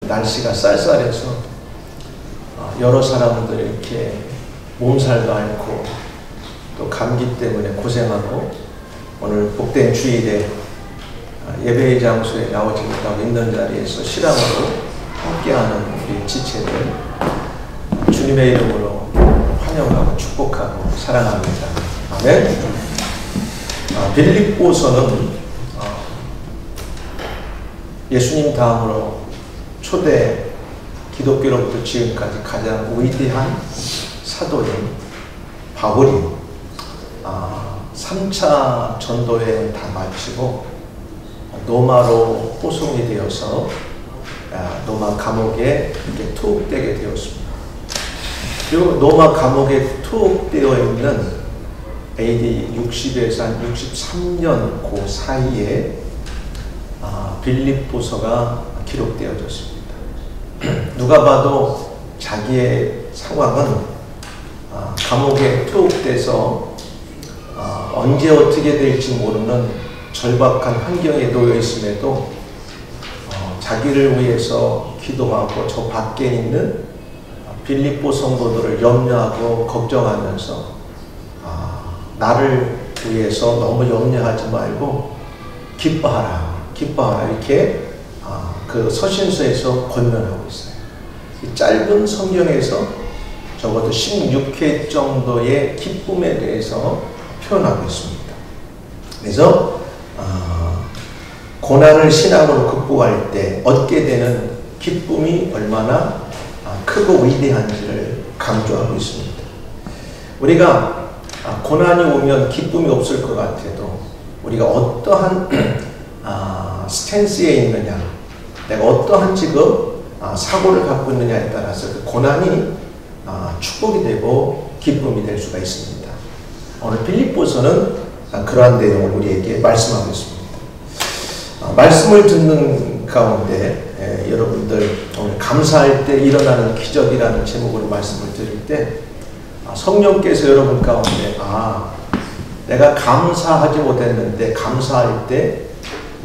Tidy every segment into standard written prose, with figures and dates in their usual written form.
날씨가 쌀쌀해서 여러 사람들이 이렇게 몸살도 앓고 또 감기 때문에 고생하고 오늘 복된 주일에 예배의 장소에 나오지 못하고 있는 자리에서 실황으로 함께하는 우리 지체들 주님의 이름으로 환영하고 축복하고 사랑합니다. 아멘. 빌립보서는 예수님 다음으로 초대 기독교로부터 지금까지 가장 위대한 사도인 바울이 3차 전도회를 다 마치고 로마로 호송이 되어서 로마 감옥에 이렇게 투옥되게 되었습니다. 그리고 로마 감옥에 투옥되어 있는 AD 60에서 한 63년 그 사이에 빌립보서가 기록되어졌습니다. 누가 봐도 자기의 상황은 감옥에 투옥돼서 언제 어떻게 될지 모르는 절박한 환경에 놓여 있음에도 자기를 위해서 기도하고 저 밖에 있는 빌립보 성도들을 염려하고 걱정하면서 나를 위해서 너무 염려하지 말고 기뻐하라 이렇게 그 서신서에서 권면하고 있어요. 이 짧은 성경에서 적어도 16회 정도의 기쁨에 대해서 표현하고 있습니다. 그래서 고난을 신앙으로 극복할 때 얻게 되는 기쁨이 얼마나 크고 위대한지를 강조하고 있습니다. 우리가 고난이 오면 기쁨이 없을 것 같아도 우리가 어떠한 스탠스에 있느냐, 내가 어떠한 지금 사고를 갖고 있느냐에 따라서 그 고난이 축복이 되고 기쁨이 될 수가 있습니다. 오늘 빌립보서는 그러한 내용을 우리에게 말씀하고 있습니다. 말씀을 듣는 가운데 여러분들 오늘 감사할 때 일어나는 기적이라는 제목으로 말씀을 드릴 때 성령께서 여러분 가운데 내가 감사하지 못했는데 감사할 때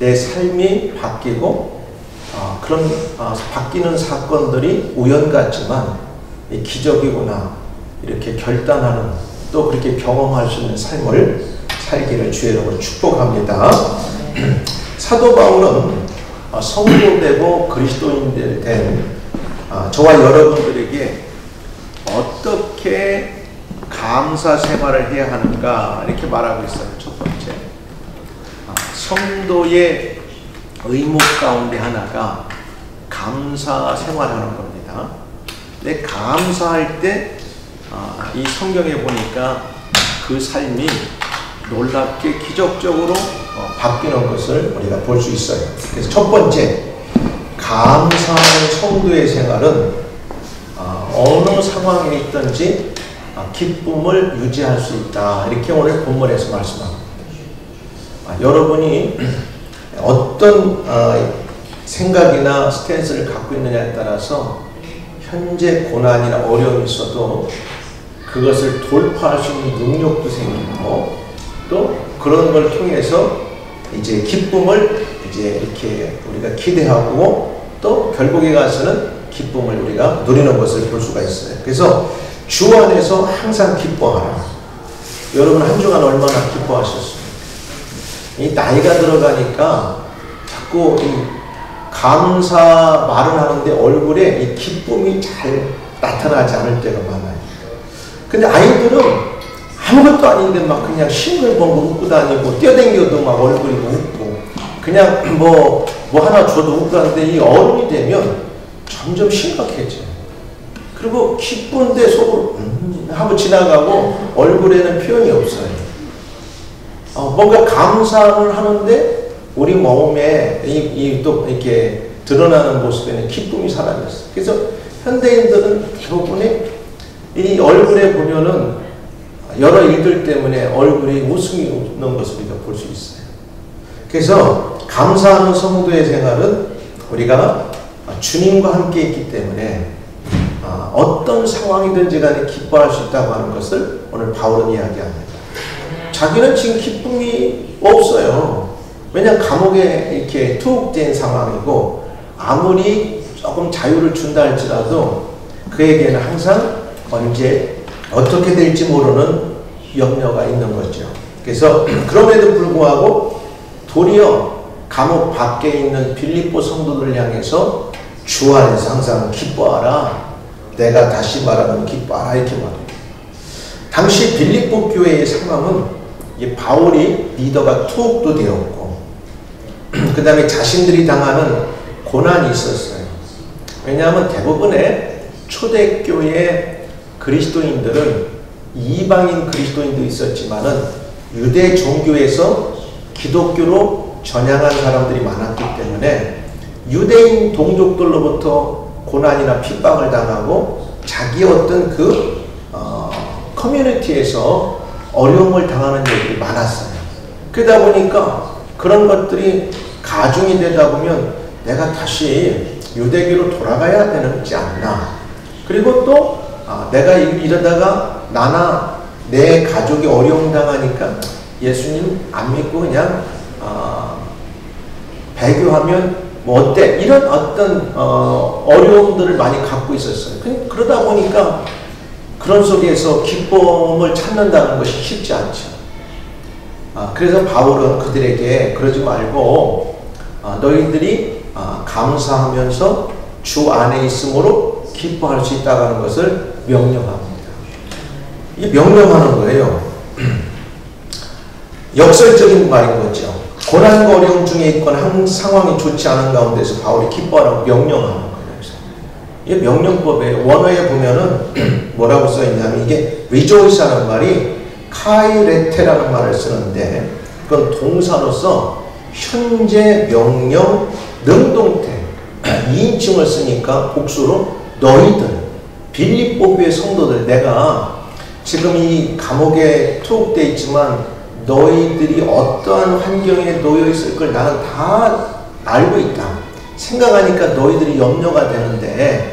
내 삶이 바뀌고 그런 바뀌는 사건들이 우연 같지만 기적이구나 이렇게 결단하는 또 그렇게 경험할 수 있는 삶을 살기를 주의 이름으로 축복합니다. 사도 바울은 성도되고 그리스도인들 된 저와 여러분들에게 어떻게 감사 생활을 해야 하는가 이렇게 말하고 있어요. 첫 번째, 성도의 의무 가운데 하나가 감사 생활하는 겁니다. 근데 감사할 때 이 성경에 보니까 그 삶이 놀랍게 기적적으로 바뀌는 것을 우리가 볼 수 있어요. 그래서 첫 번째, 감사하는 성도의 생활은 어느 상황에 있든지 기쁨을 유지할 수 있다. 이렇게 오늘 본문에서 말씀합니다. 여러분이 어떤 생각이나 스탠스를 갖고 있느냐에 따라서 현재 고난이나 어려움이 있어도 그것을 돌파할 수 있는 능력도 생기고 또 그런 걸 통해서 이제 기쁨을 이제 이렇게 우리가 기대하고 또 결국에 가서는 기쁨을 우리가 누리는 것을 볼 수가 있어요. 그래서 주 안에서 항상 기뻐하라. 여러분 한 주간 얼마나 기뻐하셨습니까? 이 나이가 들어가니까 자꾸 이 감사 말을 하는데 얼굴에 이 기쁨이 잘 나타나지 않을 때가 많아요. 근데 아이들은 아무것도 아닌데 막 그냥 싱글벙글 웃고 다니고 뛰어다녀도 막 얼굴이 웃고 그냥 뭐 하나 줘도 웃고 하는데 이 어른이 되면 점점 심각해져요. 그리고 기쁜데 속으로 하고 지나가고 얼굴에는 표현이 없어요. 뭔가 감사를 하는데 우리 몸에 또 이렇게 드러나는 모습에는 기쁨이 사라졌어요. 그래서 현대인들은 대부분의 이 얼굴에 보면은 여러 일들 때문에 얼굴이 웃음이 없는 것을 우리가 볼 수 있어요. 그래서 감사하는 성도의 생활은 우리가 주님과 함께 있기 때문에 어떤 상황이든지 간에 기뻐할 수 있다고 하는 것을 오늘 바울은 이야기합니다. 자기는 지금 기쁨이 없어요. 왜냐하면 감옥에 이렇게 투옥된 상황이고 아무리 조금 자유를 준다 할지라도 그에게는 항상 언제 어떻게 될지 모르는 염려가 있는 거죠. 그래서 그럼에도 불구하고 도리어 감옥 밖에 있는 빌립보 성도들을 향해서 주 안에서 항상 기뻐하라. 내가 다시 말하면 기뻐하라 이렇게 말합니다. 당시 빌립보 교회의 상황은 바울이 리더가 투옥도 되었고 그 다음에 자신들이 당하는 고난이 있었어요. 왜냐하면 대부분의 초대교회 그리스도인들은 이방인 그리스도인도 있었지만은 유대 종교에서 기독교로 전향한 사람들이 많았기 때문에 유대인 동족들로부터 고난이나 핍박을 당하고 자기 어떤 커뮤니티에서 어려움을 당하는 일들이 많았어요. 그러다 보니까 그런 것들이 가중이 되다 보면 내가 다시 유대교로 돌아가야 되지 않나. 그리고 또 내가 이러다가 나나 내 가족이 어려움 당하니까 예수님 안 믿고 그냥 배교하면 뭐 어때? 이런 어떤 어려움들을 많이 갖고 있었어요. 그러다 보니까 그런 속에서 기쁨을 찾는다는 것이 쉽지 않죠. 그래서 바울은 그들에게 그러지 말고 너희들이 감사하면서 주 안에 있음으로 기뻐할 수 있다고 하는 것을 명령합니다. 이게 명령하는 거예요. 역설적인 말인 거죠. 고난과 어려움 중에 있거나 상황이 좋지 않은 가운데서 바울이 기뻐하라고 명령하는 거예요. 이게 명령법에 원어에 보면은 뭐라고 써있냐면 이게 rejoice라는 말이 카이레테라는 말을 쓰는데 그건 동사로서 현재 명령 능동태 2인칭을 쓰니까 복수로 너희들 빌립보 교회 성도들 내가 지금 이 감옥에 투옥되어 있지만 너희들이 어떠한 환경에 놓여 있을 걸 나는 다 알고 있다. 생각하니까 너희들이 염려가 되는데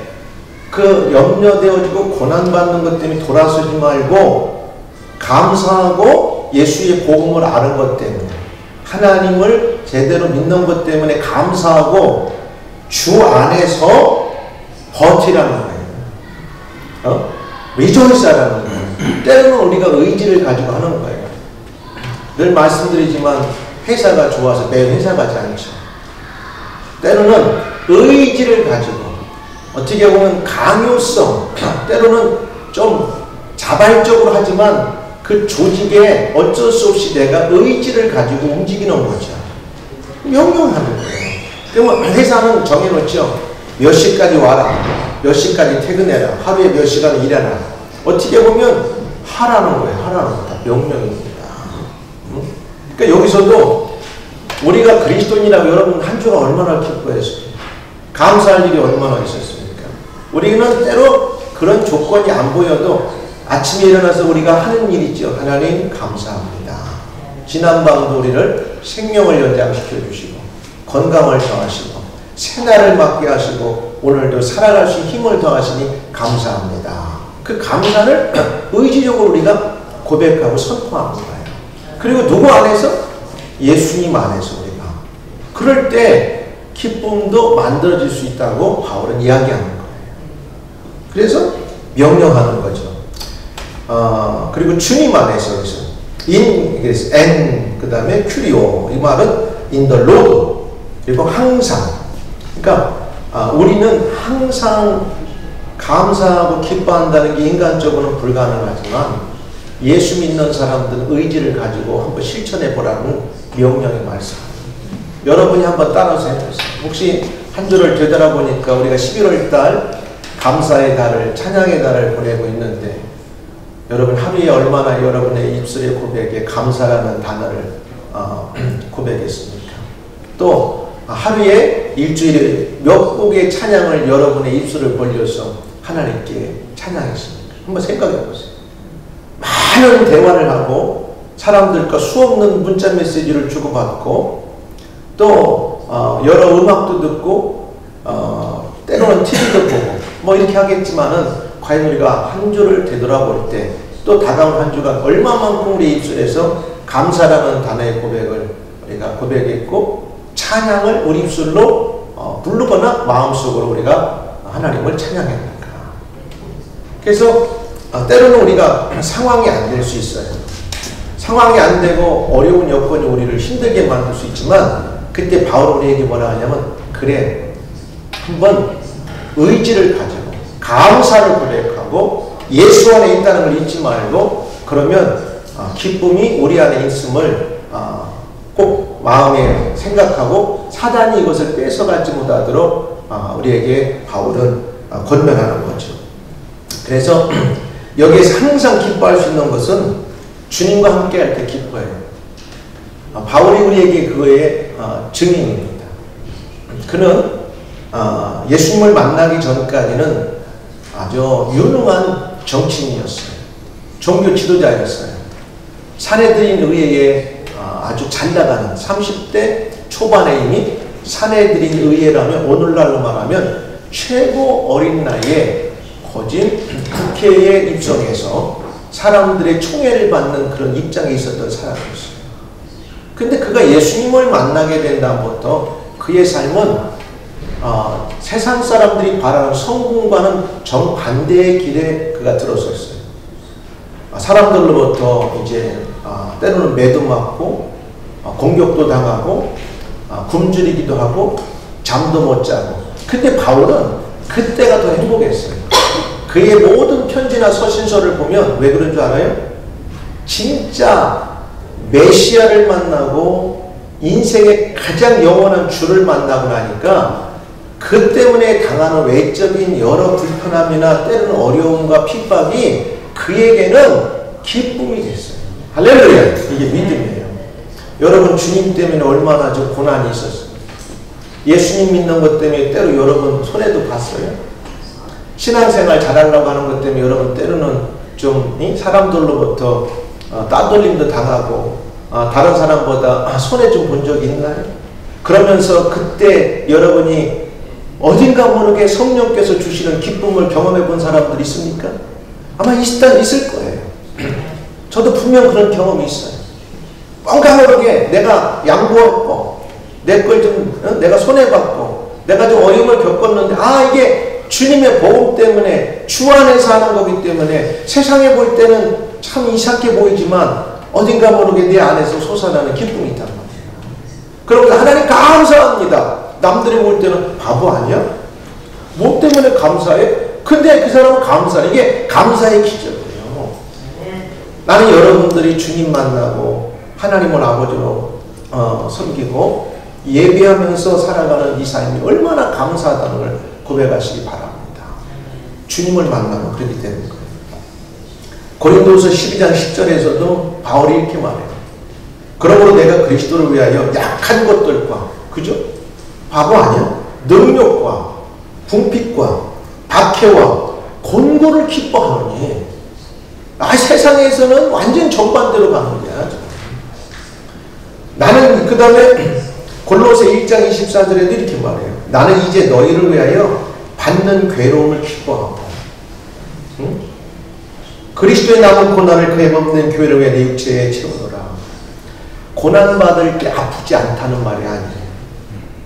그 염려되어지고 고난받는 것 때문에 돌아서지 말고 감사하고 예수의 복음을 아는 것 때문에 하나님을 제대로 믿는 것 때문에 감사하고 주 안에서 버티라는 거예요. 리조이스하라는 거예요. 때로는 우리가 의지를 가지고 하는 거예요. 늘 말씀드리지만 회사가 좋아서 매일 회사 가지 않죠. 때로는 의지를 가지고 어떻게 보면 강요성, 때로는 좀 자발적으로 하지만 그 조직에 어쩔 수 없이 내가 의지를 가지고 움직이는 거죠. 명령하는 거예요. 그러면 회사는 정해놓죠. 몇 시까지 와라. 몇 시까지 퇴근해라. 하루에 몇 시간 일해라. 어떻게 보면 하라는 거예요. 하라는 거다. 명령입니다. 그러니까 여기서도 우리가 그리스도인이라고 여러분 한 주가 얼마나 기뻐했어요. 감사할 일이 얼마나 있었습니까? 우리는 때로 그런 조건이 안 보여도 아침에 일어나서 우리가 하는 일 있죠. 하나님 감사합니다. 지난밤도 우리를 생명을 연장시켜 주시고 건강을 더하시고 새날을 맞게 하시고 오늘도 살아갈 수 있는 힘을 더하시니 감사합니다. 그 감사를 의지적으로 우리가 고백하고 선포하는 거예요. 그리고 누구 안에서? 예수님 안에서 우리가. 그럴 때 기쁨도 만들어질 수 있다고 바울은 이야기하는 거예요. 그래서 명령하는 거죠. 그리고 주님 안에서 in, 그 다음에 큐리오, 이 말은 in the Lord, 그리고 항상. 그러니까 우리는 항상 감사하고 기뻐한다는 게 인간적으로는 불가능하지만 예수 믿는 사람들은 의지를 가지고 한번 실천해 보라는 명령의 말씀. 여러분이 한번 따라서 해보세요. 혹시 한 주를 되돌아보니까 우리가 11월 달 감사의 달을, 찬양의 달을 보내고 있는데 여러분 하루에 얼마나 여러분의 입술의 고백에 감사라는 단어를 고백했습니까? 또 하루에 일주일에 몇 곡의 찬양을 여러분의 입술을 벌려서 하나님께 찬양했습니까? 한번 생각해 보세요. 많은 대화를 하고 사람들과 수없는 문자 메시지를 주고받고 또 여러 음악도 듣고 때로는 TV도 보고 뭐 이렇게 하겠지만은 과연 우리가 한 주를 되돌아볼 때 또 다가온 한 주간 얼마만큼 우리 입술에서 감사라는 단어의 고백을 우리가 고백했고 찬양을 우리 입술로 부르거나 마음속으로 우리가 하나님을 찬양합니까? 그래서 때로는 우리가 상황이 안 될 수 있어요. 상황이 안 되고 어려운 여건이 우리를 힘들게 만들 수 있지만 그때 바울 우리에게 뭐라 하냐면 그래 한번 의지를 가지고 감사를 고백하고 예수 안에 있다는 걸 잊지 말고 그러면 기쁨이 우리 안에 있음을 꼭 마음에 생각하고 사단이 이것을 뺏어가지 못하도록 우리에게 바울은 권면하는 거죠. 그래서 여기에서 항상 기뻐할 수 있는 것은 주님과 함께 할 때 기뻐해요. 바울이 우리에게 그거의 증인입니다. 그는 예수님을 만나기 전까지는 아주 유능한 정치인이었어요. 종교 지도자였어요. 사내들인 의회에 아주 잘 나가는 30대 초반에 이미 사내들인 의회라면 오늘날로 말하면 최고 어린 나이에 거진 국회에 입성해서 사람들의 총애를 받는 그런 입장에 있었던 사람이었어요. 근데 그가 예수님을 만나게 된 다음부터 그의 삶은 세상 사람들이 바라는 성공과는 정반대의 길에 그가 들어섰어요. 사람들로부터 이제 때로는 매도 맞고 공격도 당하고 굶주리기도 하고 잠도 못 자고. 근데 바울은 그때가 더 행복했어요. 그의 모든 편지나 서신서를 보면 왜 그런 줄 알아요? 진짜 메시아를 만나고 인생의 가장 영원한 주를 만나고 나니까 그 때문에 당하는 외적인 여러 불편함이나 때로는 어려움과 핍박이 그에게는 기쁨이 됐어요. 할렐루야! 이게 믿음이에요. 여러분 주님 때문에 얼마나 저 고난이 있었어요. 예수님 믿는 것 때문에 때로 여러분 손해도 봤어요. 신앙생활 잘하려고 하는 것 때문에 여러분 때로는 좀 사람들로부터 따돌림도 당하고 다른 사람보다 손해 좀 본 적이 있나요? 그러면서 그때 여러분이 어딘가 모르게 성령께서 주시는 기쁨을 경험해 본 사람들 있습니까? 아마 있을 거예요. 저도 분명 그런 경험이 있어요. 뭔가 모르게 내가 양보했고 내 걸 좀 내가 손해봤고 내가 좀 어려움을 겪었는데 이게 주님의 복음 때문에 주 안에서 하는 거기 때문에 세상에 볼 때는 참 이상하게 보이지만 어딘가 모르게 내 안에서 솟아나는 기쁨이 있단 말이에요. 그러면서 하나님 감사합니다. 남들이 볼 때는 바보 아니야? 뭐 때문에 감사해? 근데 그 사람은 감사해. 이게 감사의 기적이에요. 나는 여러분들이 주님 만나고 하나님을 아버지로 섬기고 예배하면서 살아가는 이 삶이 얼마나 감사하다는 걸 고백하시기 바랍니다. 주님을 만나면 그렇게 되는 거예요. 고린도후서 12장 10절에서도 바울이 이렇게 말해요. 그러므로 내가 그리스도를 위하여 약한 것들과 그죠? 바보 아니야? 능력과 궁핍과 박해와 곤고를 기뻐하노니 세상에서는 완전 정반대로 가는 거야. 나는 그 다음에 골로새 1장 24절에도 이렇게 말해요. 나는 이제 너희를 위하여 받는 괴로움을 기뻐하고 그리스도의 남은 고난을 그에 없는 교회를 위해 내 육체에 채우노라. 고난받을 때 아프지 않다는 말이 아니에요.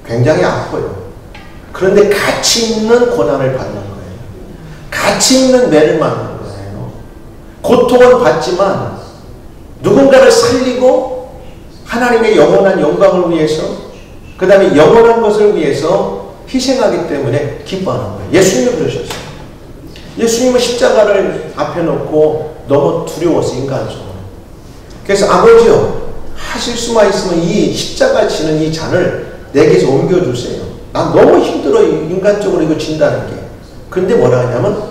굉장히 아파요. 그런데 가치 있는 고난을 받는 거예요. 가치 있는 매를 맞는 거예요. 고통은 받지만 누군가를 살리고 하나님의 영원한 영광을 위해서 그 다음에 영원한 것을 위해서 희생하기 때문에 기뻐하는 거예요. 예수님이 그러셨어요. 예수님은 십자가를 앞에 놓고 너무 두려워서 인간적으로. 그래서 아버지요 하실 수만 있으면 이 십자가 지는 이 잔을 내게서 옮겨주세요. 난 너무 힘들어 인간적으로 이거 진다는 게. 근데 뭐라 하냐면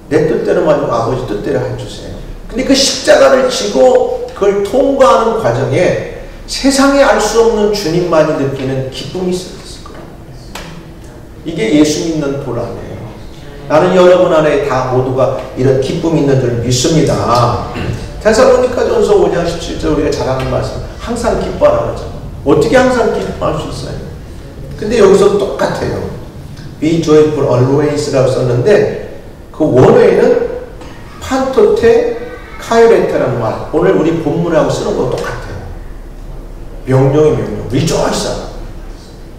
내 뜻대로 말고 아버지 뜻대로 해주세요. 근데 그 십자가를 지고 그걸 통과하는 과정에 세상에 알 수 없는 주님만이 느끼는 기쁨이 있었을 거예요. 이게 예수 믿는 보람이에요. 나는 여러분 안에 다 모두가 이런 기쁨이 있는 줄 믿습니다. 데살로니가전서 5장 17절 우리가 잘 아는 말씀. 항상 기뻐하라고 하잖아요. 어떻게 항상 기뻐할 수 있어요? 근데 여기서 똑같아요. Be joyful always라고 썼는데 그 원어에는 판토테 카이레테라는 말. 오늘 우리 본문하고 쓰는 거 똑같아요. 명령이 명령. Rejoice.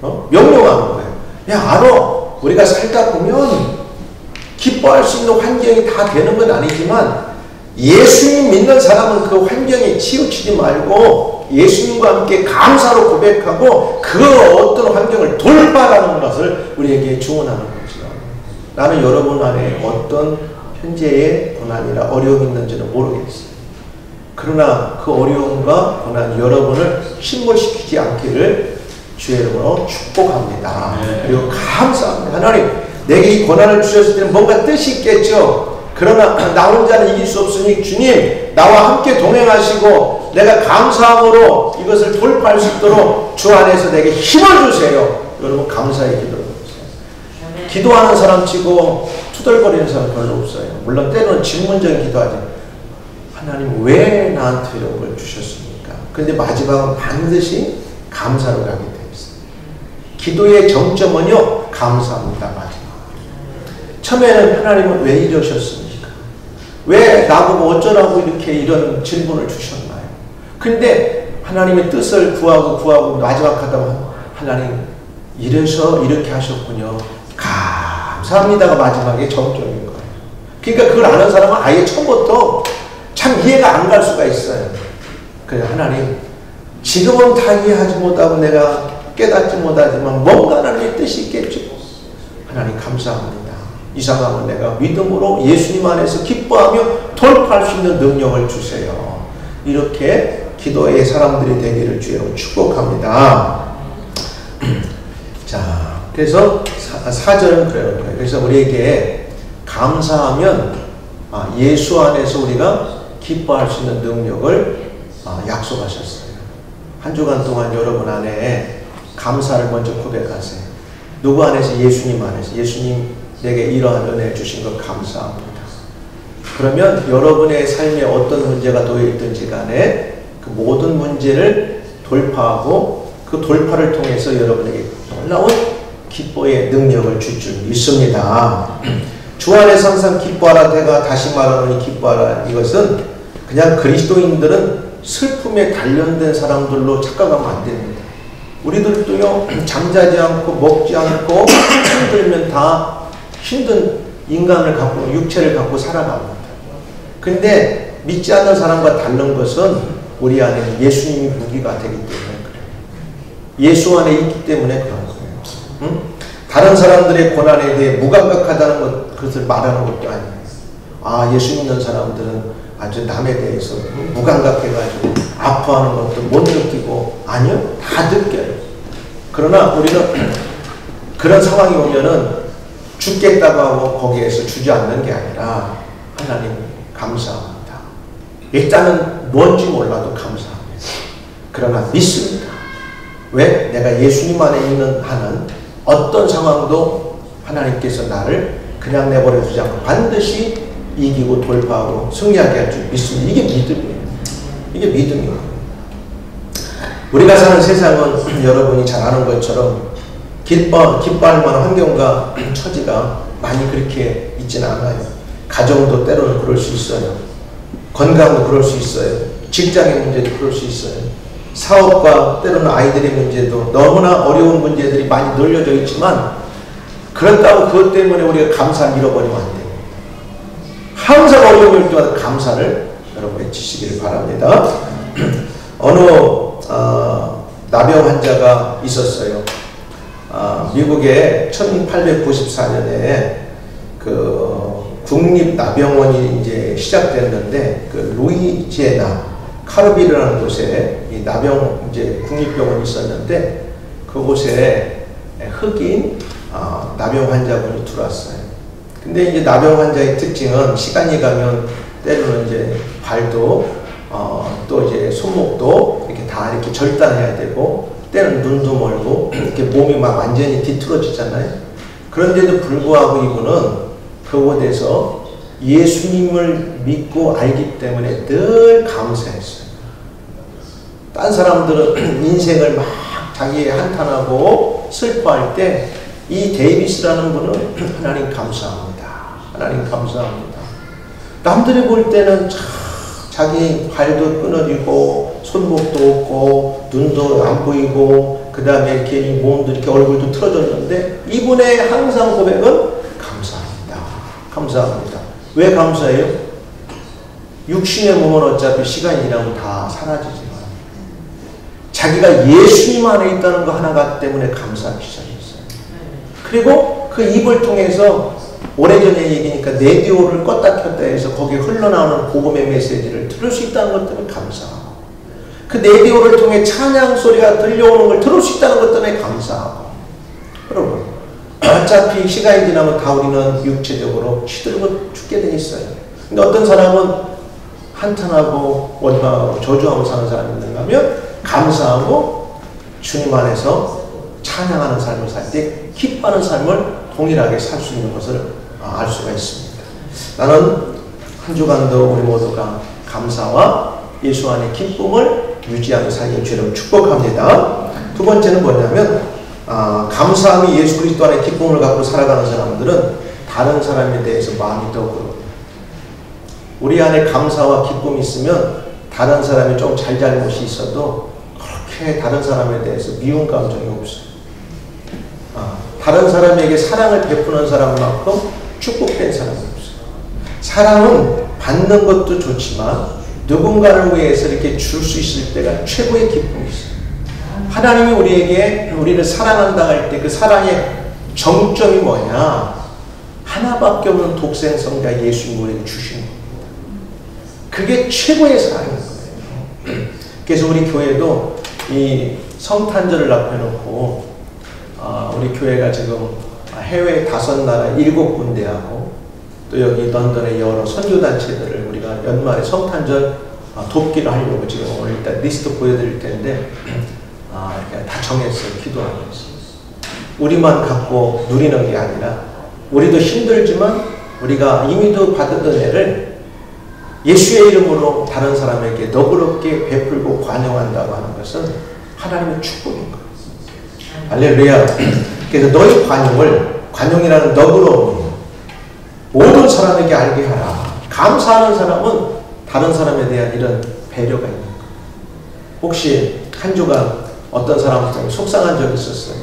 명령하는 거예요. 야, 알아. 우리가 살다 보면 기뻐할 수 있는 환경이 다 되는 건 아니지만 예수님 믿는 사람은 그 환경에 치우치지 말고 예수님과 함께 감사로 고백하고 그 어떤 환경을 돌파하는 것을 우리에게 주문하는 거죠. 나는 여러분 안에 어떤 현재의 고난이나 어려움이 있는지는 모르겠어요. 그러나 그 어려움과 고난이 여러분을 침몰시키지 않기를 주의 이름으로 축복합니다. 그리고 감사합니다. 하나님, 내게 이 고난을 주셨을 때는 뭔가 뜻이 있겠죠. 그러나 나 혼자는 이길 수 없으니 주님, 나와 함께 동행하시고 내가 감사함으로 이것을 돌파할 수 있도록 주 안에서 내게 힘을 주세요. 여러분 감사의 기도를 해주세요. 기도하는 사람 치고 투덜거리는 사람 별로 없어요. 물론 때로는 질문적인 기도하죠. 하나님 왜 나한테 이런 걸 주셨습니까? 그런데 마지막은 반드시 감사로 가게 되어 있어요. 기도의 정점은요, 감사합니다. 마지막. 처음에는 하나님은 왜 이러셨습니까? 왜 나보고 어쩌라고 이렇게 이런 질문을 주셨나요? 근데 하나님의 뜻을 구하고 마지막 하다 보면 하나님 이래서 이렇게 하셨군요. 감사합니다가 마지막에 정점인 거예요. 그러니까 그걸 아는 사람은 아예 처음부터 참 이해가 안 갈 수가 있어요. 그래서 하나님 지금은 다 이해하지 못하고 내가 깨닫지 못하지만 뭔가 하나님의 뜻이 있겠죠. 하나님 감사합니다. 이 상황은 내가 믿음으로 예수님 안에서 기뻐하며 돌파할 수 있는 능력을 주세요. 이렇게 기도의 사람들이 되기를 주여 축복합니다. 자, 그래서 4절은 그런 거예요. 그래서 우리에게 감사하면 예수 안에서 우리가 기뻐할 수 있는 능력을 약속하셨어요. 한 주간 동안 여러분 안에 감사를 먼저 고백하세요. 누구 안에서? 예수님 안에서. 예수님 내게 이러한 은혜 주신 것 감사합니다. 그러면 여러분의 삶에 어떤 문제가 놓여있든지 간에 그 모든 문제를 돌파하고 그 돌파를 통해서 여러분에게 놀라운 기뻐의 능력을 줄 줄 믿습니다. 주 안에서 항상 기뻐하라. 내가 다시 말하노니 기뻐하라. 이것은 그냥 그리스도인들은 슬픔에 단련된 사람들로 착각하면 안 됩니다. 우리들도요, 잠자지 않고 먹지 않고 힘들면 다 힘든 인간을 갖고 육체를 갖고 살아갑니다. 근데 믿지 않는 사람과 다른 것은 우리 안에 예수님이 무기가 되기 때문에 그래요. 예수 안에 있기 때문에 그런 거예요. 응? 다른 사람들의 고난에 대해 무감각하다는 것을 말하는 것도 아니에요. 예수 믿는 사람들은 아주 남에 대해서 무감각해가지고 아파하는 것도 못 느끼고, 아니요, 다 느껴요. 그러나 우리는 그런 상황이 오면은 죽겠다고 하고 거기에서 주저앉는 게 아니라 하나님 감사합니다. 일단은 뭔지 몰라도 감사합니다. 그러나 믿습니다. 왜? 내가 예수님 안에 있는 한은 어떤 상황도 하나님께서 나를 그냥 내버려 두지 않고 반드시 이기고 돌파하고 승리하게 할 줄 믿습니다. 이게 믿음이에요. 이게 믿음이에요. 우리가 사는 세상은 여러분이 잘 아는 것처럼 기뻐할 만한 환경과 처지가 많이 그렇게 있지는 않아요. 가정도 때로는 그럴 수 있어요. 건강도 그럴 수 있어요. 직장의 문제도 그럴 수 있어요. 사업과 때로는 아이들의 문제도 너무나 어려운 문제들이 많이 널려져 있지만 그렇다고 그것 때문에 우리가 감사를 잃어버리면 안 돼요. 항상 어려움일 때마다 감사를 여러분 외치시기를 바랍니다. 어느 나병 환자가 있었어요. 미국에 1894년에 그 국립나병원이 이제 시작됐는데 그 루이지애나 카르비르라는 곳에 이 나병 이제 국립병원이 있었는데 그곳에 흑인 나병 환자분이 들어왔어요. 근데 이제 나병 환자의 특징은 시간이 가면 때로는 이제 발도 또 이제 손목도 이렇게 다 이렇게 절단해야 되고 때는 눈도 멀고 이렇게 몸이 막 완전히 뒤틀어지잖아요. 그런데도 불구하고 이분은 그곳에서 예수님을 믿고 알기 때문에 늘 감사했어요. 딴 사람들은 인생을 막 자기의 한탄하고 슬퍼할 때 이 데이비스라는 분은 하나님 감사합니다. 하나님 감사합니다. 남들이 볼 때는 자기 발도 끊어지고 손목도 없고 눈도 안 보이고 그 다음에 이렇게 이 몸도 이렇게 얼굴도 틀어졌는데 이분의 항상 고백은 감사합니다. 감사합니다. 왜 감사해요? 육신의 몸은 어차피 시간이 지나면 다 사라지지만 자기가 예수님 안에 있다는 거 하나가 때문에 감사하기 시작했어요. 그리고 그 입을 통해서 오래전에 얘기니까 라디오를 껐다 켰다 해서 거기에 흘러나오는 복음의 메시지를 들을 수 있다는 것 때문에 감사하고 그 라디오를 통해 찬양 소리가 들려오는 걸 들을 수 있다는 것 때문에 감사하고 여러분 어차피 시간이 지나면 다 우리는 육체적으로 시들고 죽게 돼 있어요. 근데 어떤 사람은 한탄하고 원망하고 저주하고 사는 사람이 있는가 하면 감사하고 주님 안에서 찬양하는 삶을 살 때 기뻐하는 삶을 동일하게 살 수 있는 것을 알 수가 있습니다. 나는 한 주간도 우리 모두가 감사와 예수 안의 기쁨을 유지하며 살기 주를 축복합니다. 두 번째는 뭐냐면 감사함이 예수 그리스도 안의 기쁨을 갖고 살아가는 사람들은 다른 사람에 대해서 마음이 더 그렇고 우리 안에 감사와 기쁨이 있으면 다른 사람이 좀 잘잘못이 있어도 그렇게 다른 사람에 대해서 미운 감정이 없어요. 다른 사람에게 사랑을 베푸는 사람만큼 축복된 사람이 없어요. 사랑은 받는 것도 좋지만 누군가를 위해서 이렇게 줄 수 있을 때가 최고의 기쁨이 있어요. 하나님이 우리를 사랑한다 할 때 그 사랑의 정점이 뭐냐? 하나밖에 없는 독생 성자 예수님 우리에게 주신 겁니다. 그게 최고의 사랑인 거예요. 그래서 우리 교회도 이 성탄절을 앞에 놓고 우리 교회가 지금 해외 5나라 7군데하고 또 여기 런던의 여러 선교단체들을 우리가 연말에 성탄절 돕기를 하려고 지금 오늘 일단 리스트 보여드릴 텐데 이렇게 다 정했어요. 기도하면서 우리만 갖고 누리는 게 아니라 우리도 힘들지만 우리가 이미도 받은 은혜를 예수의 이름으로 다른 사람에게 너그럽게 베풀고 관용한다고 하는 것은 하나님의 축복인 거예요. 할렐루야. 그래서 너희 관용이라는 너그러움을 모든 사람에게 알게 하라. 감사하는 사람은 다른 사람에 대한 이런 배려가 있는 거예요. 혹시 한 주간 어떤 사람 때문에 속상한 적이 있었어요?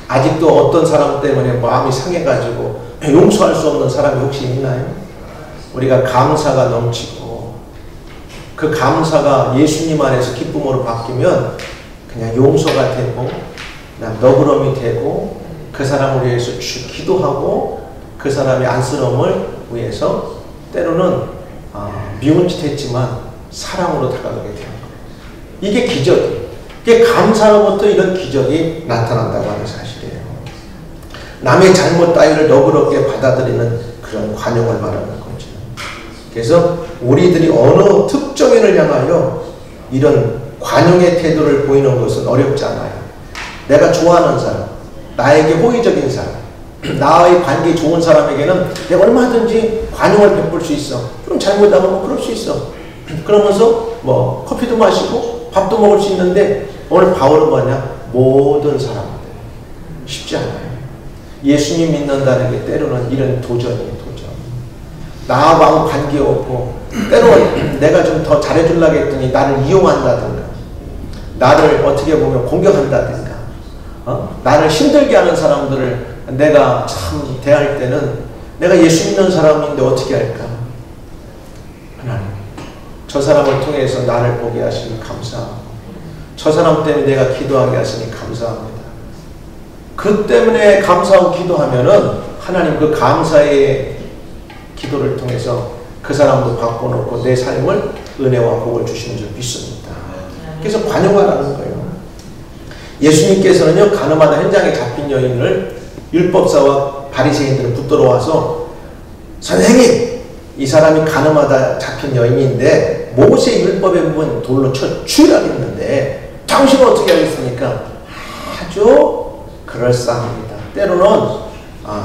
아직도 어떤 사람 때문에 마음이 상해가지고 용서할 수 없는 사람이 혹시 있나요? 우리가 감사가 넘치고 그 감사가 예수님 안에서 기쁨으로 바뀌면 그냥 용서가 되고 그냥 너그러움이 되고 그 사람을 위해서 기도하고 그 사람의 안쓰러움을 위해서 때로는 미운 짓 했지만 사랑으로 다가가게 되는 거예요. 이게 기적이에요. 이게 감사로부터 이런 기적이 나타난다고 하는 사실이에요. 남의 잘못 따위를 너그럽게 받아들이는 그런 관용을 말하는 거죠. 그래서 우리들이 어느 특정인을 향하여 이런 관용의 태도를 보이는 것은 어렵지 않아요. 내가 좋아하는 사람, 나에게 호의적인 사람, 나와의 관계 좋은 사람에게는 내가 얼마든지 관용을 베풀 수 있어. 좀 잘못하면 뭐 그럴 수 있어. 그러면서 뭐 커피도 마시고 밥도 먹을 수 있는데 오늘 바울은 뭐냐? 모든 사람들 쉽지 않아요. 예수님 믿는다는 게 때로는 이런 도전이에요. 도전. 나하고 아무 관계 없고 때로는 내가 좀 더 잘해주려고 했더니 나를 이용한다든가 나를 어떻게 보면 공격한다든가 나를 힘들게 하는 사람들을 내가 참 대할 때는 내가 예수 믿는 사람인데 어떻게 할까? 하나님, 저 사람을 통해서 나를 보게 하시니 감사하고 저 사람 때문에 내가 기도하게 하시니 감사합니다. 그 때문에 감사하고 기도하면은 하나님 그 감사의 기도를 통해서 그 사람도 바꿔놓고 내 삶을 은혜와 복을 주시는 줄 믿습니다. 그래서 관용하라는 거예요. 예수님께서는요, 가늠하다 현장에 잡힌 여인을 율법사와 바리새인들은 붙들어 와서 선생님, 이 사람이 가늠하다 잡힌 여인인데 모세 율법에 보면 돌로 쳐 죽여야겠는데 당신은 어떻게 하겠습니까? 아주 그럴싸합니다. 때로는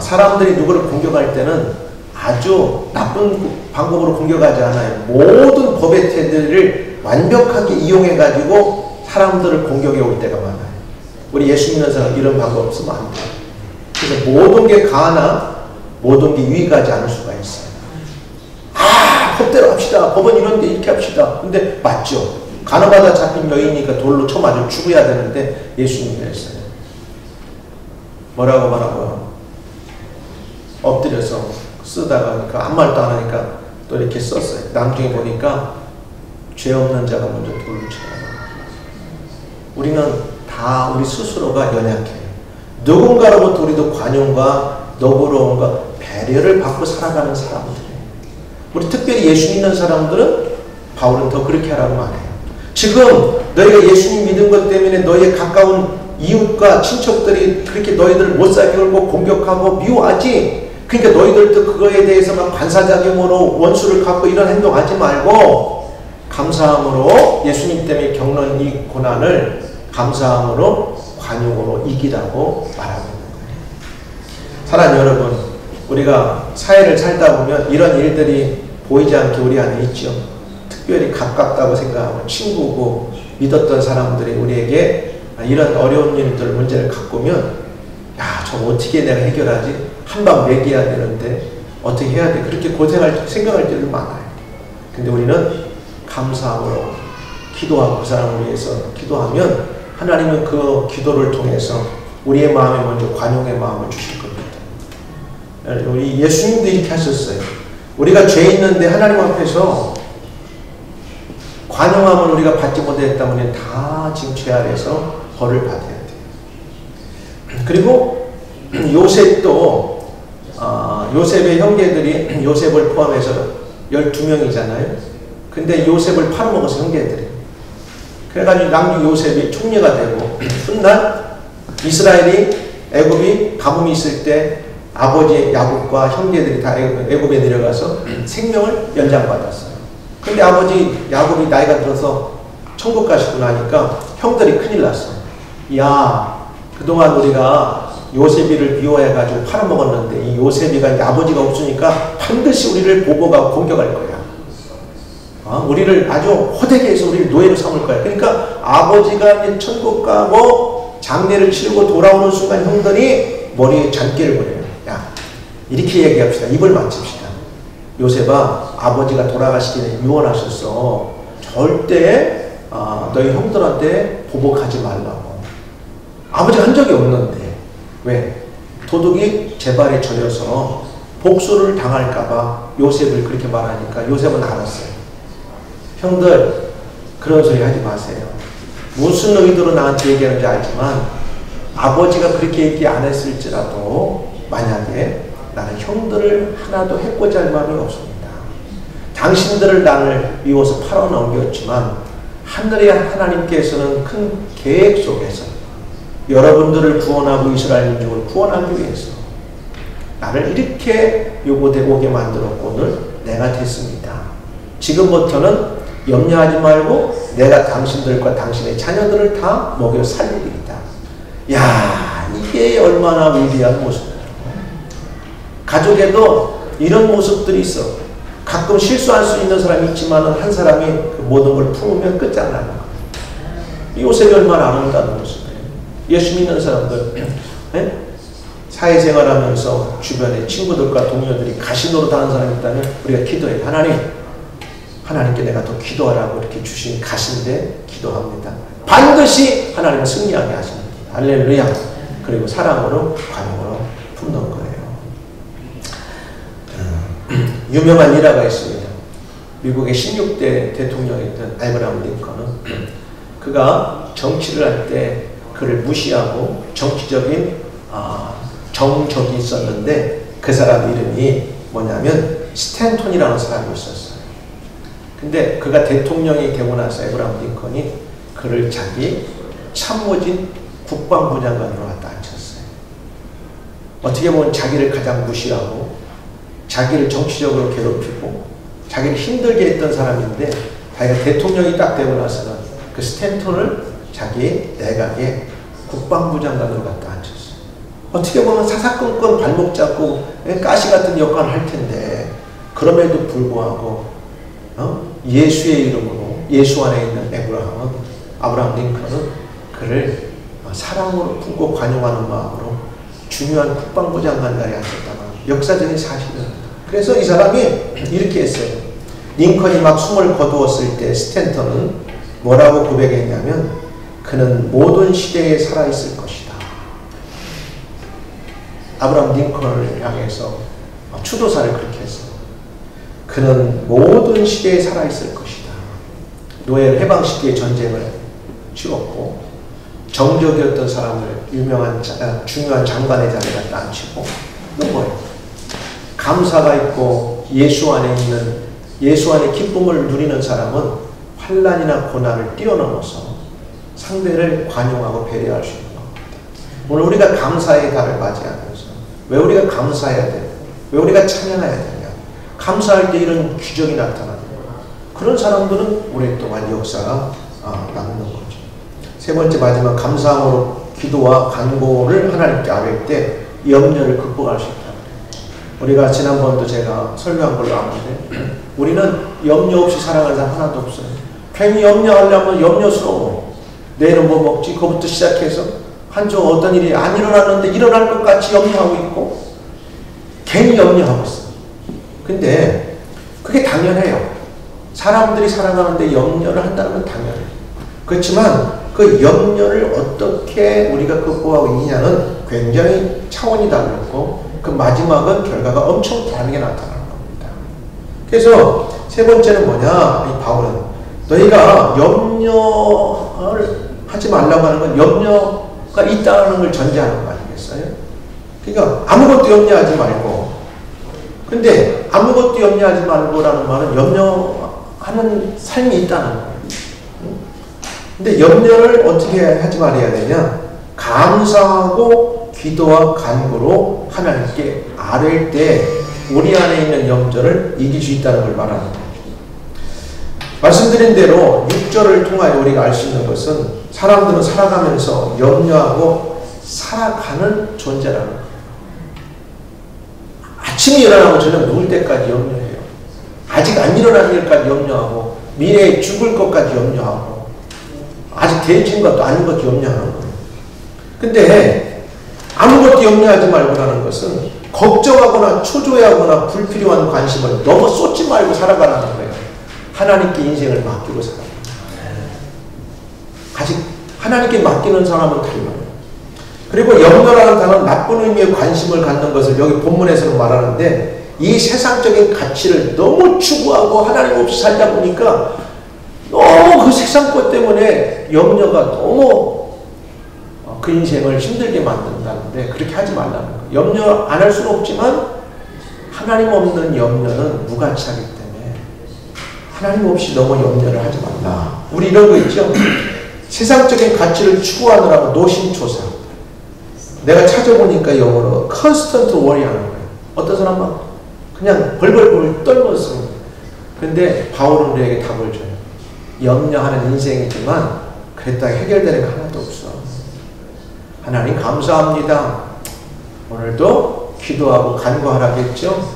사람들이 누구를 공격할 때는 아주 나쁜 방법으로 공격하지 않아요. 모든 법의 태도를 완벽하게 이용해가지고 사람들을 공격해 올 때가 많아요. 우리 예수 믿는 사람 이런 방법 없으면 안 돼요. 그래서 모든 게 가나 모든 게 유익하지 않을 수가 있어요. 법대로 합시다. 법은 이런데 이렇게 합시다. 근데 맞죠? 간호받아 잡힌 여인이니까 돌로 쳐 맞아 죽어야 되는데 예수님이 그랬어요. 뭐라고요? 엎드려서 쓰다가 아무 말도 안 하니까 또 이렇게 썼어요. 나중에 보니까 죄 없는 자가 먼저 돌로 쳐요. 우리는 다 우리 스스로가 연약해요. 누군가로부터 우리도 관용과 너그러움과 배려를 받고 살아가는 사람들이에요. 우리 특별히 예수 믿는 사람들은 바울은 더 그렇게 하라고 말해요. 지금 너희가 예수님 믿은 것 때문에 너희의 가까운 이웃과 친척들이 그렇게 너희들을 못살게 굴고 공격하고 미워하지. 그러니까 너희들도 그거에 대해서 막 반사작용으로 원수를 갖고 이런 행동하지 말고 감사함으로 예수님 때문에 겪는 이 고난을 감사함으로 관용으로 이기라고 말하고 있는 거예요. 사랑하는 여러분, 우리가 사회를 살다 보면 이런 일들이 보이지 않게 우리 안에 있죠. 특별히 가깝다고 생각하고 친구고 믿었던 사람들이 우리에게 이런 어려운 일들 문제를 갖고 오면 야, 저거 어떻게 내가 해결하지? 한방 먹여야 되는데 어떻게 해야 돼? 그렇게 생각할 때도 많아요. 근데 우리는 감사함으로 기도하고 그 사람을 위해서 기도하면 하나님은 그 기도를 통해서 우리의 마음에 먼저 관용의 마음을 주실 겁니다. 우리 예수님도 이렇게 하셨어요. 우리가 죄 있는데 하나님 앞에서 관용함을 우리가 받지 못했다면 다 지금 죄 아래에서 벌을 받아야 돼요. 그리고 요셉도 요셉의 형제들이 요셉을 포함해서 12명이잖아요. 근데 요셉을 팔아먹어서 형제들이. 그래가지고 나중에 요셉이 총리가 되고 훗날 이스라엘이 애굽이 가뭄이 있을 때 아버지 야곱과 형제들이 다 애굽에 내려가서 생명을 연장받았어요. 근데 아버지 야곱이 나이가 들어서 천국 가시고 나니까 형들이 큰일 났어. 야, 그동안 우리가 요셉이를 미워해가지고 팔아먹었는데 이 요셉이가 이제 아버지가 없으니까 반드시 우리를 보고 가고 공격할 거야. 우리를 아주 호되게 해서 우리를 노예로 삼을 거야. 그러니까 아버지가 이제 천국 가고 장례를 치르고 돌아오는 순간 형들이 머리에 잔기를 보내요. 야, 이렇게 얘기합시다. 입을 맞춥시다. 요셉아, 아버지가 돌아가시기 전에 유언하셨어. 절대 너희 형들한테 보복하지 말라고. 아버지가 한 적이 없는데 왜? 도둑이 재발에 절여서 복수를 당할까봐 요셉을 그렇게 말하니까 요셉은 알았어요. 형들, 그런 소리 하지 마세요. 무슨 의도로 나한테 얘기하는지 알지만 아버지가 그렇게 얘기 안 했을지라도 만약에 나는 형들을 하나도 해코지 할 마음이 없습니다. 당신들을 나를 미워서 팔아넘겼지만 하늘의 하나님께서는 큰 계획 속에서 여러분들을 구원하고 이스라엘 민족을 구원하기 위해서 나를 이렇게 요고대 오게 만들었거늘 내가 됐습니다. 지금부터는 염려하지 말고 내가 당신들과 당신의 자녀들을 다 먹여 살리리이다. 야, 이게 얼마나 위대한 모습이에요. 가족에도 이런 모습들이 있어. 가끔 실수할 수 있는 사람이 있지만 한 사람이 그 모든 걸 품으면 끝장나는 거예요. 요셉이 얼마나 아름다운 모습이에요. 예수 믿는 사람들 사회생활하면서 주변에 친구들과 동료들이 가시노릇 하는 사람이 있다면 우리가 기도해. 하나님께 내가 더 기도하라고 이렇게 주신 가신데 기도합니다. 반드시 하나님은 승리하게 하십니다. 할렐루야. 그리고 사랑으로 관용으로 품는 거예요. 유명한 일화가 있습니다. 미국의 16대 대통령이었던 아브라함 링컨은 그가 정치를 할 때 그를 무시하고 정치적인 정적이 있었는데 그 사람 이름이 뭐냐면 스탠톤이라는 사람이 있었어요. 근데 그가 대통령이 되고 나서 아브라함 링컨이 그를 자기 참모진 국방부 장관으로 갖다 앉혔어요. 어떻게 보면 자기를 가장 무시하고 자기를 정치적으로 괴롭히고 자기를 힘들게 했던 사람인데 자기가 대통령이 딱 되고 나서는 그 스탠톤을 자기 내각의 국방부 장관으로 갖다 앉혔어요. 어떻게 보면 사사건건 발목 잡고 가시 같은 역할을 할 텐데 그럼에도 불구하고 예수의 이름으로 예수 안에 있는 아브라함 링컨은 그를 사랑으로 품고 관용하는 마음으로 중요한 국방부 장관 자리에 앉혔다가 역사적인 사실입니다. 그래서 이 사람이 이렇게 했어요. 링컨이 막 숨을 거두었을 때 스탠턴은 뭐라고 고백했냐면 그는 모든 시대에 살아있을 것이다. 아브라함 링컨을 향해서 추도사를 그렇게 했어. 그는 모든 시대에 살아있을 것이다. 노예를 해방시키기의 전쟁을 치렀고 정적이었던 사람을 유명한 중요한 장관의 자리에 갖다 앉히고 또 뭐예요? 감사가 있고 예수 안에 있는 예수 안에 기쁨을 누리는 사람은 환난이나 고난을 뛰어넘어서 상대를 관용하고 배려할 수 있는 겁니다. 오늘 우리가 감사의 달을 맞이하면서 왜 우리가 감사해야 돼요? 왜 우리가 찬양해야 되냐? 감사할 때 이런 기적이 나타나는 거예요. 그런 사람들은 오랫동안 역사가 남는 거죠. 세 번째 마지막 감사함으로 기도와 간구를 하나님께 아뢰 때 염려를 극복할 수 있다. 우리가 지난번도 제가 설교한 걸로 아는데 우리는 염려 없이 살아가는 사람 하나도 없어요. 괜히 염려하려면 염려스러워. 내일은 뭐 먹지? 그거부터 시작해서 한 주 어떤 일이 안 일어났는데 일어날 것 같이 염려하고 있고 괜히 염려하고 있어요. 근데 그게 당연해요. 사람들이 살아가는데 염려를 한다는 건 당연해요. 그렇지만 그 염려를 어떻게 우리가 극복하고 있냐는 굉장히 차원이 다르고 그 마지막은 결과가 엄청 다르게 나타나는 겁니다. 그래서 세 번째는 뭐냐? 이 바울은 너희가 염려를 하지 말라고 하는 건 염려가 있다는 걸 전제하는 거 아니겠어요? 그러니까 아무것도 염려하지 말고 근데 아무것도 염려하지 말고라는 말은 염려하는 삶이 있다는 거예요. 근데 염려를 어떻게 하지 말아야 되냐? 감사하고 기도와 간구로 하나님께 아뢰일 때 우리 안에 있는 염려를 이길 수 있다는 걸 말하는 거예요. 말씀드린 대로 6절을 통하여 우리가 알 수 있는 것은 사람들은 살아가면서 염려하고 살아가는 존재라는 거예요. 아침에 일어나고 저녁 누울 때까지 염려해요. 아직 안 일어난 일까지 염려하고 미래에 죽을 것까지 염려하고 아직 대해진 것도 아닌 것도 염려하는 거예요. 근데 아무것도 염려하지 말고라는 것은 걱정하거나 초조해하거나 불필요한 관심을 너무 쏟지 말고 살아가라는 거예요. 하나님께 인생을 맡기고 살아요. 아직 하나님께 맡기는 사람은 달라요. 그리고 염려라는 단어는 나쁜 의미의 관심을 갖는 것을 여기 본문에서는 말하는데 이 세상적인 가치를 너무 추구하고 하나님 없이 살다 보니까 너무 그 세상 것 때문에 염려가 너무 그 인생을 힘들게 만든다는데 그렇게 하지 말라는 거예요. 염려 안 할 수는 없지만 하나님 없는 염려는 무가치하기 때문에 하나님 없이 너무 염려를 하지 말라. 우리 이런 거 있죠? 세상적인 가치를 추구하느라고 노심초사. 내가 찾아보니까 영어로 constant worry 하는 거예요. 어떤 사람은 그냥 벌벌벌 떨면서 근데 바울은 우리에게 답을 줘요. 염려하는 인생이지만 그랬다가 해결되는 거 하나도 없어. 하나님 감사합니다. 오늘도 기도하고 간구하라고 했죠.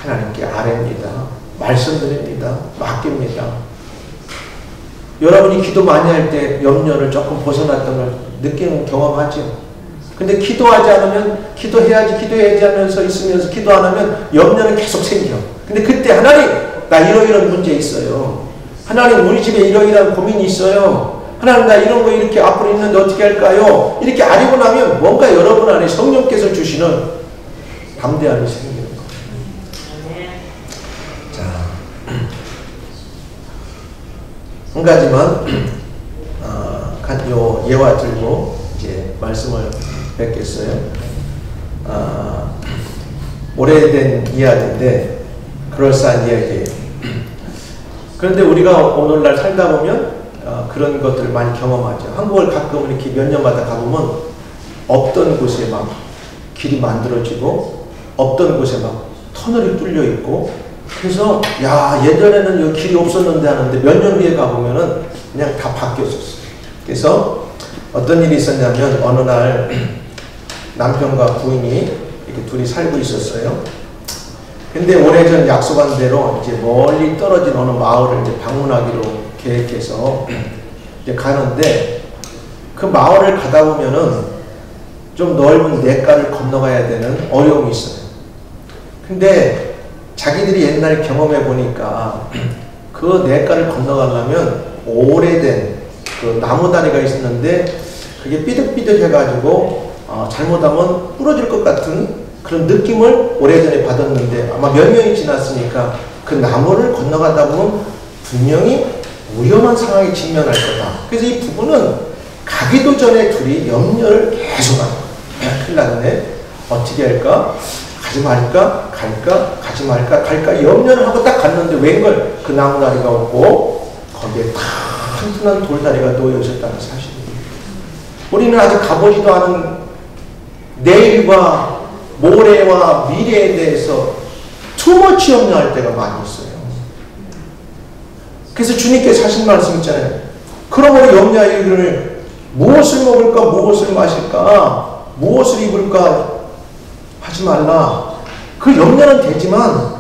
하나님께 아뢰입니다. 말씀드립니다. 맡깁니다. 여러분이 기도 많이 할 때 염려를 조금 벗어났던 걸 느끼는 경험하죠. 근데 기도하지 않으면 기도해야지 하면서 있으면서 기도 안 하면 염려는 계속 생겨. 근데 그때 하나님 나 이러이런 문제 있어요. 하나님 우리 집에 이러이러한 고민이 있어요. 하나님 나 이런 거 이렇게 앞으로 있는데 어떻게 할까요? 이렇게 아뢰고 나면 뭔가 여러분 안에 성령께서 주시는 담대함이 생기는 거예요. 자, 한 가지만 요 예화 들고 이제 말씀을 뵙겠어요. 오래된 이야기인데 그럴싸한 이야기예요. 그런데 우리가 오늘날 살다 보면 그런 것들을 많이 경험하죠. 한국을 가끔 이렇게 몇 년마다 가보면 없던 곳에 막 길이 만들어지고 없던 곳에 막 터널이 뚫려 있고 그래서 야 예전에는 여기 길이 없었는데 하는데 몇 년 후에 가보면은 그냥 다 바뀌었었어요. 그래서 어떤 일이 있었냐면 어느 날 남편과 부인이 이렇게 둘이 살고 있었어요. 근데 오래전 약속한 대로 이제 멀리 떨어진 어느 마을을 이제 방문하기로 계획해서 이제 가는데 그 마을을 가다 보면은 좀 넓은 냇가를 건너가야 되는 어려움이 있어요. 근데 자기들이 옛날 경험해 보니까 그 냇가를 건너가려면 오래된 그 나무다리가 있었는데 그게 삐득삐득 해가지고 잘못하면 부러질 것 같은 그런 느낌을 오래전에 받았는데 아마 몇 년이 지났으니까 그 나무를 건너가다 보면 분명히 위험한 상황에 직면할 거다. 그래서 이 부부는 가기도 전에 둘이 염려를 계속 하는 거예요. 큰일 났네. 어떻게 할까? 가지 말까? 갈까? 가지 말까? 갈까? 염려를 하고 딱 갔는데 웬걸 그 나무다리가 없고 거기에 튼튼한 돌다리가 놓여 있었다는 사실입니다. 우리는 아직 가보지도 않은 내일과 모레와 미래에 대해서 투머치 염려할 때가 많이 있어요. 그래서 주님께서 하신 말씀 있잖아요. 그러므로 염려하기를 무엇을 먹을까, 무엇을 마실까, 무엇을 입을까 하지 말라. 그 염려는 되지만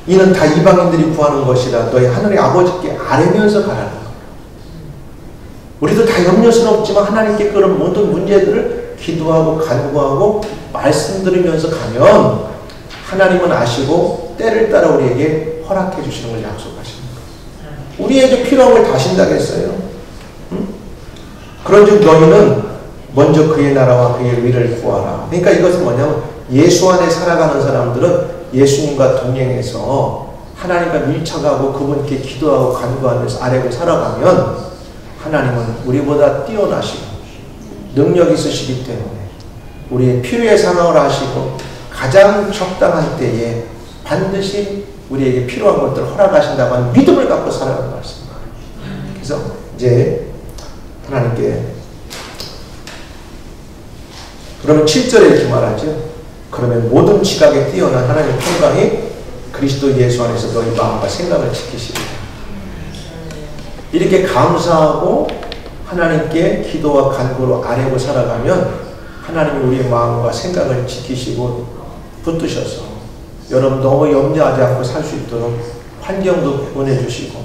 이는 다 이방인들이 구하는 것이라 너희 하늘의 아버지께 아뢰면서 가라는 거예요. 우리도 다 염려스럽지만 하나님께 그런 모든 문제들을 기도하고 간구하고 말씀드리면서 가면 하나님은 아시고 때를 따라 우리에게 허락해 주시는 걸 약속하십니다. 우리에게 필요한 걸 다신다겠어요? 응? 그런즉 너희는 먼저 그의 나라와 그의 의를 구하라. 그러니까 이것은 뭐냐면 예수 안에 살아가는 사람들은 예수님과 동행해서 하나님과 밀착하고 그분께 기도하고 간구하면서 아뢰고 살아가면 하나님은 우리보다 뛰어나시고 능력 있으시기 때문에 우리의 필요의 상황을 아시고 가장 적당한 때에 반드시 우리에게 필요한 것들을 허락하신다고 하는 믿음을 갖고 살아가는 말씀입니다. 그래서 이제 하나님께 그러면 7절에 이렇게 말하죠. 그러면 모든 지각에 뛰어난 하나님의 평강이 그리스도 예수 안에서 너희 마음과 생각을 지키시리라. 이렇게 감사하고 하나님께 기도와 간구로 아뢰고 살아가면 하나님이 우리의 마음과 생각을 지키시고 붙드셔서 여러분 너무 염려하지 않고 살 수 있도록 환경도 보내주시고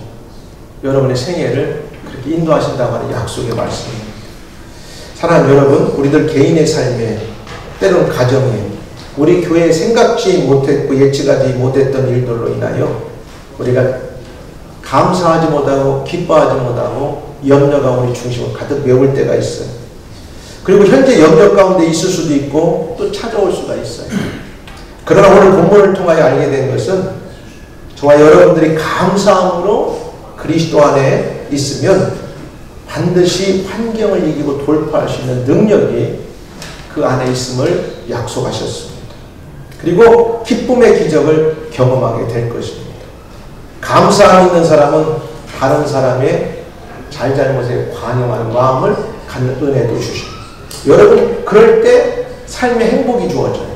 여러분의 생애를 그렇게 인도하신다고 하는 약속의 말씀입니다. 사랑하는 여러분, 우리들 개인의 삶에 때로는 가정에 우리 교회에 생각지 못했고 예측하지 못했던 일들로 인하여 우리가 감사하지 못하고 기뻐하지 못하고 염려가 우리 중심을 가득 메울 때가 있어요. 그리고 현재 염려 가운데 있을 수도 있고 또 찾아올 수가 있어요. 그러나 오늘 본문을 통하여 알게 된 것은 저와 여러분들이 감사함으로 그리스도 안에 있으면 반드시 환경을 이기고 돌파할 수 있는 능력이 그 안에 있음을 약속하셨습니다. 그리고 기쁨의 기적을 경험하게 될 것입니다. 감사함 있는 사람은 다른 사람의 잘잘못에 관용하는 마음을 갖는 은혜도 주십니다. 여러분 그럴 때 삶의 행복이 주어져요.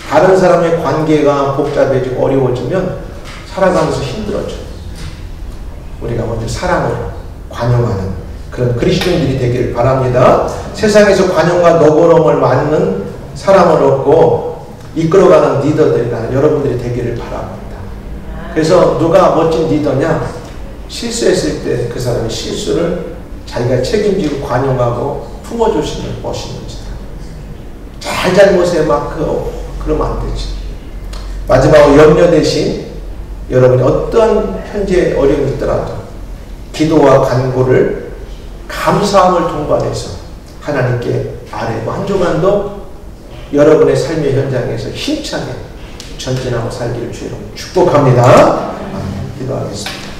다른 사람의 관계가 복잡해지고 어려워지면 살아가면서 힘들어져요. 우리가 먼저 사랑으로 관용하는 그런 그리스도인들이 되기를 바랍니다. 세상에서 관용과 너그러움을 맞는 사람을 얻고 이끌어가는 리더들이나 여러분들이 되기를 바랍니다. 그래서 누가 멋진 리더냐? 실수했을 때 그 사람의 실수를 자기가 책임지고 관용하고 품어줄 수 있는 멋있는 사람. 잘못에 막 그러면 안 되지. 마지막으로 염려 대신 여러분이 어떤 현재 어려움이 있더라도 기도와 간구를 감사함을 동반해서 하나님께 아뢰고 한 주간도 여러분의 삶의 현장에서 힘차게 전진하고 살기를 주로 축복합니다. 기도하겠습니다.